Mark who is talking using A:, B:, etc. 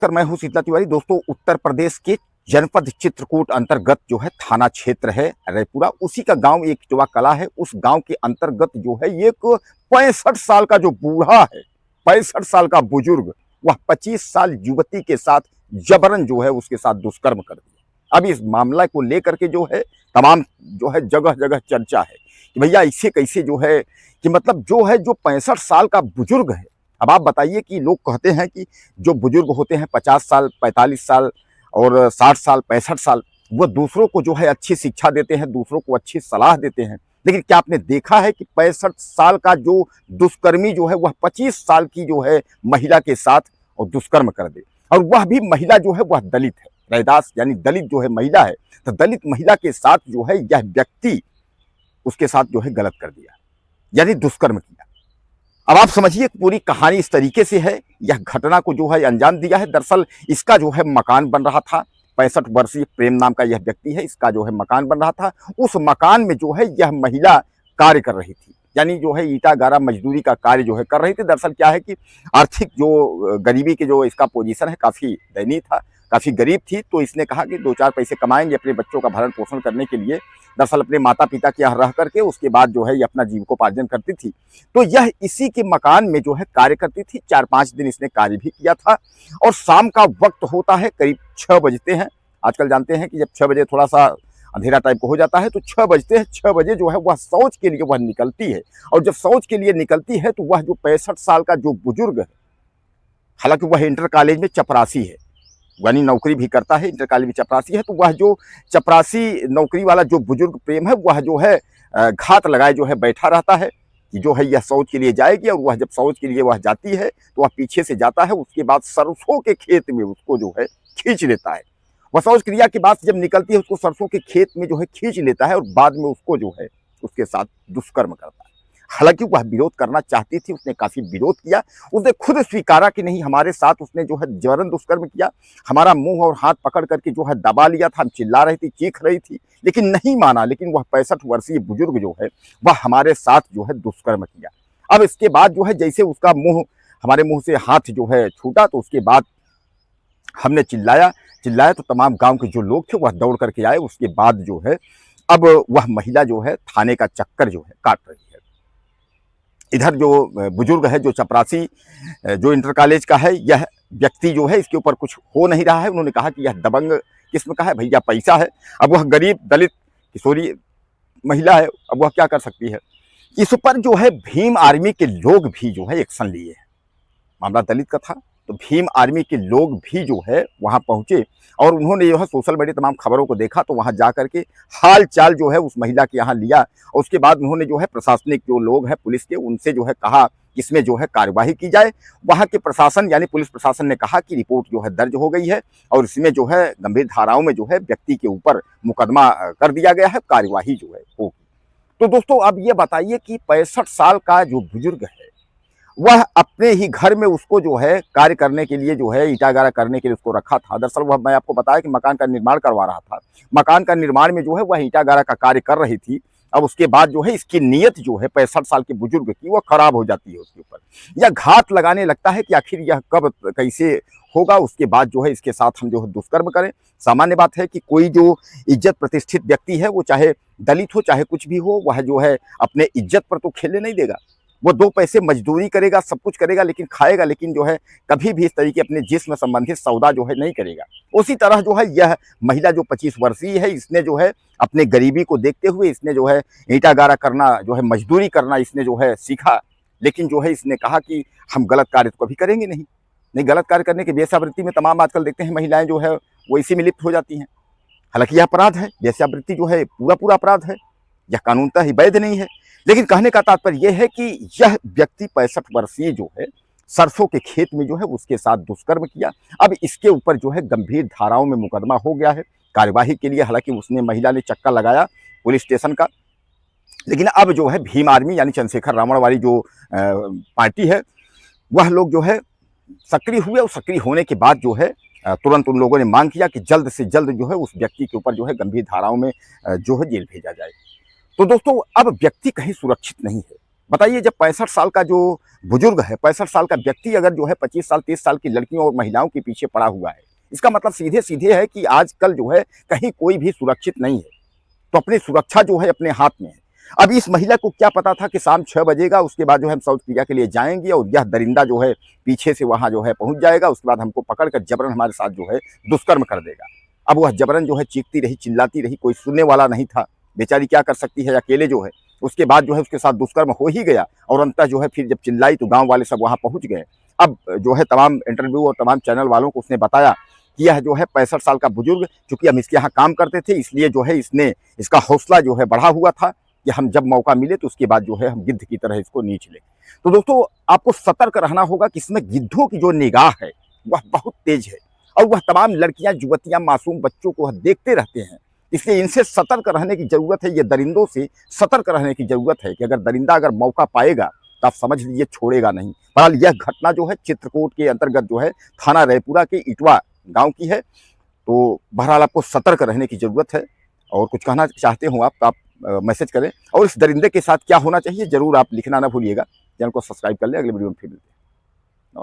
A: Sir मैं हूं शीतला तिवारी। दोस्तों, उत्तर प्रदेश के जनपद चित्रकूट अंतर्गत जो है थाना क्षेत्र है रैपुरा, उसी का गांव एक टिटवा कला है। उस गांव के अंतर्गत जो है एक 65 साल का जो बूढ़ा है, 65 साल का बुजुर्ग, वह 25 साल युवती के साथ जबरन जो है उसके साथ दुष्कर्म कर दिया। अब इस मामला को लेकर के जो है तमाम जो है जगह जगह चर्चा है कि भैया ऐसे कैसे जो है कि मतलब जो है जो 65 साल का बुजुर्ग है। अब आप बताइए कि लोग कहते हैं कि जो बुजुर्ग होते हैं 50 साल, 45 साल और 60 साल, 65 साल, वो दूसरों को जो है अच्छी शिक्षा देते हैं, दूसरों को अच्छी सलाह देते हैं। लेकिन क्या आपने देखा है कि 65 साल का जो दुष्कर्मी जो है वह 25 साल की जो है महिला के साथ और दुष्कर्म कर दे, और वह भी महिला जो है वह दलित है, रैदास यानी दलित जो है महिला है। तो दलित महिला के साथ जो है यह व्यक्ति उसके साथ जो है गलत कर दिया, यानी दुष्कर्म किया। अब आप समझिए पूरी कहानी इस तरीके से है, यह घटना को जो है अंजाम दिया है। दरअसल इसका जो है मकान बन रहा था, 65 वर्षीय प्रेम नाम का यह व्यक्ति है, इसका जो है मकान बन रहा था। उस मकान में जो है यह महिला कार्य कर रही थी, यानी जो है ईटा गारा मजदूरी का कार्य जो है कर रही थी। दरअसल क्या है कि आर्थिक जो गरीबी के जो इसका पोजीशन है काफ़ी दयनीय था, काफ़ी गरीब थी। तो इसने कहा कि 2-4 पैसे कमाएंगे अपने बच्चों का भरण पोषण करने के लिए। दरअसल अपने माता पिता के यहाँ रह करके उसके बाद जो है ये अपना जीविकोपार्जन करती थी। तो यह इसी के मकान में जो है कार्य करती थी। 4-5 दिन इसने कार्य भी किया था, और शाम का वक्त होता है, करीब 6 बजते हैं। आजकल जानते हैं कि जब 6 बजे थोड़ा सा अंधेरा टाइप को हो जाता है, तो 6 बजते हैं। 6 बजे जो है वह शौच के लिए वह निकलती है, और जब शौच के लिए निकलती है तो वह जो 65 साल का जो बुजुर्ग है, हालांकि वह इंटर कॉलेज में चपरासी है, यानी नौकरी भी करता है, इंटर कॉलेज में चपरासी है। तो वह जो चपरासी नौकरी वाला जो बुजुर्ग प्रेम है, वह जो है घात लगाए जो है बैठा रहता है कि जो है यह शौच के लिए जाएगी। और वह जब शौच के लिए वह जाती है तो वह पीछे से जाता है, उसके बाद सरसों के खेत में उसको जो है खींच लेता है। वह शौच क्रिया के बाद जब निकलती है उसको सरसों के खेत में जो है खींच लेता है, और बाद में उसको जो है उसके साथ दुष्कर्म करता है। हालांकि वह विरोध करना चाहती थी, उसने काफी विरोध किया, उसने खुद स्वीकारा कि नहीं हमारे साथ उसने जो है जबरन दुष्कर्म किया, हमारा मुंह और हाथ पकड़ करके जो है दबा लिया था, हम चिल्ला रही थी, चीख रही थी, लेकिन नहीं माना। लेकिन वह 65 वर्षीय बुजुर्ग जो है वह हमारे साथ जो है दुष्कर्म किया। अब इसके बाद जो है जैसे उसका मुंह, हमारे मुंह से हाथ जो है छूटा, तो उसके बाद हमने चिल्लाया तो तमाम गांव के जो लोग थे वह दौड़ करके आए। उसके बाद जो है अब वह महिला जो है थाने का चक्कर जो है काट रही है। इधर जो बुजुर्ग है, जो चपरासी जो इंटर कॉलेज का है, यह व्यक्ति जो है इसके ऊपर कुछ हो नहीं रहा है। उन्होंने कहा कि यह दबंग किस्म का है, भैया पैसा है। अब वह गरीब दलित किशोरी महिला है, अब वह क्या कर सकती है। इस पर जो है भीम आर्मी के लोग भी जो है एक्शन लिए हैं। मामला दलित का था, तो भीम आर्मी के लोग भी जो है वहां पहुंचे, और उन्होंने जो है सोशल मीडिया तमाम खबरों को देखा, तो वहां जाकर के हाल चाल जो है उस महिला के यहाँ लिया। और उसके बाद उन्होंने जो है प्रशासनिक जो लोग हैं पुलिस के, उनसे जो है कहा कि इसमें जो है कार्यवाही की जाए। वहां के प्रशासन यानी पुलिस प्रशासन ने कहा कि रिपोर्ट जो है दर्ज हो गई है, और इसमें जो है गंभीर धाराओं में जो है व्यक्ति के ऊपर मुकदमा कर दिया गया है, कार्यवाही जो है होगी। तो दोस्तों, अब ये बताइए कि 65 साल का जो बुजुर्ग है वह अपने ही घर में उसको जो है कार्य करने के लिए जो है ईटा गारा करने के लिए उसको रखा था। दरअसल वह, मैं आपको बताया कि मकान का निर्माण करवा रहा था, मकान का निर्माण में जो है वह ईटा गारा का कार्य कर रही थी। अब उसके बाद जो है इसकी नीयत जो है 65 साल के बुजुर्ग की वह खराब हो जाती है उसके ऊपर। यह घात लगाने लगता है कि आखिर यह कब कैसे होगा, उसके बाद जो है इसके साथ हम जो है दुष्कर्म करें। सामान्य बात है कि कोई जो इज्जत प्रतिष्ठित व्यक्ति है, वो चाहे दलित हो चाहे कुछ भी हो, वह जो है अपने इज्जत पर तो खेलने नहीं देगा। वो 2 पैसे मजदूरी करेगा, सब कुछ करेगा, लेकिन खाएगा, लेकिन जो है कभी भी इस तरीके अपने जिस्म संबंधित सौदा जो है नहीं करेगा। उसी तरह जो है यह महिला जो 25 वर्षीय है, इसने जो है अपने गरीबी को देखते हुए इसने जो है ईंटा गारा करना, जो है मजदूरी करना इसने जो है सीखा। लेकिन जो है इसने कहा कि हम गलत कार्य तो कभी करेंगे नहीं। गलत कार्य करने की वेश्यावृत्ति में तमाम आजकल देखते हैं महिलाएं जो है वो इसी में लिप्त हो जाती हैं। हालांकि यह अपराध है, वेश्यावृत्ति जो है पूरा अपराध है, यह कानूनतः ही वैध नहीं है। लेकिन कहने का तात्पर्य यह है कि यह व्यक्ति 65 वर्षीय जो है सरसों के खेत में जो है उसके साथ दुष्कर्म किया। अब इसके ऊपर जो है गंभीर धाराओं में मुकदमा हो गया है कार्यवाही के लिए। हालांकि उसने, महिला ने चक्का लगाया पुलिस स्टेशन का, लेकिन अब जो है भीम आर्मी यानी चंद्रशेखर रावण वाली जो पार्टी है, वह लोग जो है सक्रिय हुए, और सक्रिय होने के बाद जो है तुरंत उन लोगों ने मांग किया कि जल्द से जल्द जो है उस व्यक्ति के ऊपर जो है गंभीर धाराओं में जो है जेल भेजा जाए। तो दोस्तों, अब व्यक्ति कहीं सुरक्षित नहीं है। बताइए, जब 65 साल का जो बुजुर्ग है, 65 साल का व्यक्ति अगर जो है 25 साल 30 साल की लड़कियों और महिलाओं के पीछे पड़ा हुआ है, इसका मतलब सीधे सीधे है कि आजकल जो है कहीं कोई भी सुरक्षित नहीं है। तो अपनी सुरक्षा जो है अपने हाथ में है। अब इस महिला को क्या पता था कि शाम 6 बजेगा, उसके बाद जो है हम साउथ कोरिया के लिए जाएंगे और यह दरिंदा जो है पीछे से वहां जो है पहुंच जाएगा, उसके बाद हमको पकड़कर जबरन हमारे साथ जो है दुष्कर्म कर देगा। अब वह जबरन जो है चीखती रही, चिल्लाती रही, कोई सुनने वाला नहीं था। बेचारी क्या कर सकती है अकेले जो है। उसके बाद जो है उसके साथ दुष्कर्म हो ही गया और अंततः जो है फिर जब चिल्लाई तो गांव वाले सब वहां पहुंच गए। अब जो है तमाम इंटरव्यू और तमाम चैनल वालों को उसने बताया कि यह जो है 65 साल का बुजुर्ग, चूंकि हम इसके यहाँ काम करते थे इसलिए जो है इसने इसका हौसला जो है बढ़ा हुआ था कि हम जब मौका मिले तो उसके बाद जो है हम गिद्ध की तरह इसको नीच लें। तो दोस्तों, आपको सतर्क रहना होगा कि इसमें गिद्धों की जो निगाह है वह बहुत तेज है और वह तमाम लड़कियां, युवतियां, मासूम बच्चों को वह देखते रहते हैं। इसलिए इनसे सतर्क रहने की जरूरत है। ये दरिंदों से सतर्क रहने की जरूरत है कि अगर दरिंदा अगर मौका पाएगा तो आप समझ लीजिए छोड़ेगा नहीं। बहरहाल यह घटना जो है चित्रकूट के अंतर्गत जो है थाना रैपुरा के इटवा गांव की है। तो बहरहाल आपको सतर्क रहने की जरूरत है। और कुछ कहना चाहते हो आप तो आप मैसेज करें और इस दरिंदे के साथ क्या होना चाहिए जरूर आप लिखना ना भूलिएगा। चैनल को सब्सक्राइब कर लें। अगले वीडियो में फिर मिलते हैं।